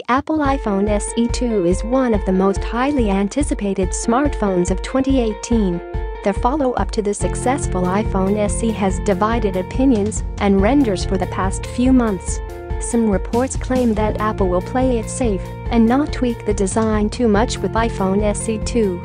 Apple iPhone SE 2 is one of the most highly anticipated smartphones of 2018. The follow-up to the successful iPhone SE has divided opinions and renders for the past few months. Some reports claim that Apple will play it safe and not tweak the design too much with iPhone SE 2.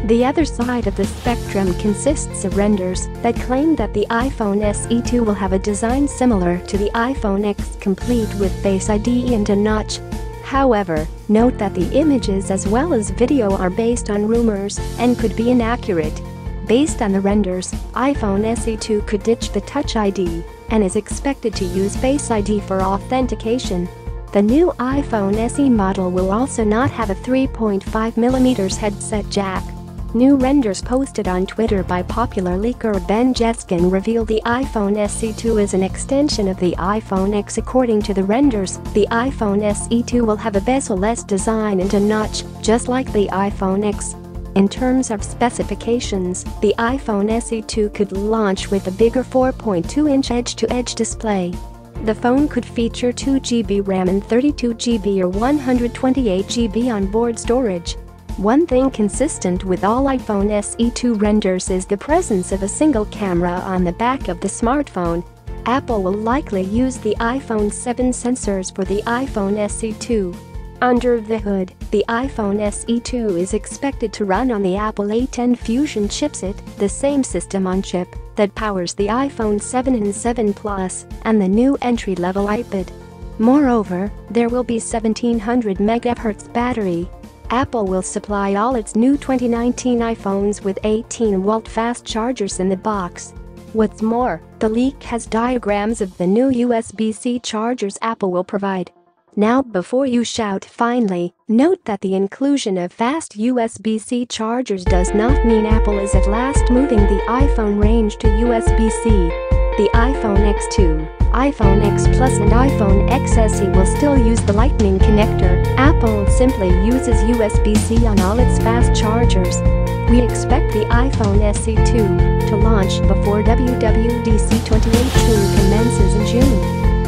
The other side of the spectrum consists of renders that claim that the iPhone SE 2 will have a design similar to the iPhone X, complete with Face ID and a notch. However, note that the images as well as video are based on rumors and could be inaccurate. Based on the renders, iPhone SE 2 could ditch the Touch ID and is expected to use Face ID for authentication. The new iPhone SE model will also not have a 3.5mm headset jack. New renders posted on Twitter by popular leaker Ben Jeskin reveal the iPhone SE 2 is an extension of the iPhone X. According to the renders, the iPhone SE 2 will have a bezel-less design and a notch, just like the iPhone X. In terms of specifications, the iPhone SE 2 could launch with a bigger 4.2-inch edge-to-edge display. The phone could feature 2GB RAM and 32GB or 128GB onboard storage. One thing consistent with all iPhone SE 2 renders is the presence of a single camera on the back of the smartphone. Apple will likely use the iPhone 7 sensors for the iPhone SE 2. Under the hood, the iPhone SE 2 is expected to run on the Apple A10 Fusion chipset, the same system-on-chip that powers the iPhone 7 and 7 Plus and the new entry-level iPad. Moreover, there will be 1700 MHz battery. Apple will supply all its new 2019 iPhones with 18-volt fast chargers in the box. What's more, the leak has diagrams of the new USB-C chargers Apple will provide. Now, before you shout finally, note that the inclusion of fast USB-C chargers does not mean Apple is at last moving the iPhone range to USB-C. The iPhone X2, iPhone X Plus and iPhone XSE will still use the Lightning connector. Apple simply uses USB-C on all its fast chargers. We expect the iPhone SE 2 to launch before WWDC 2018 commences in June.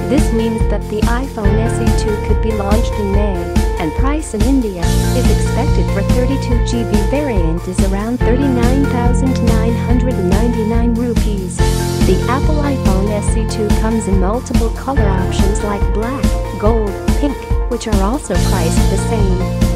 This means that the iPhone SE 2 could be launched in May, and price in India is expected for 32GB variant is around 39,999 rupees. The Apple iPhone SE 2 comes in multiple color options like black, gold, pink, which are also priced the same.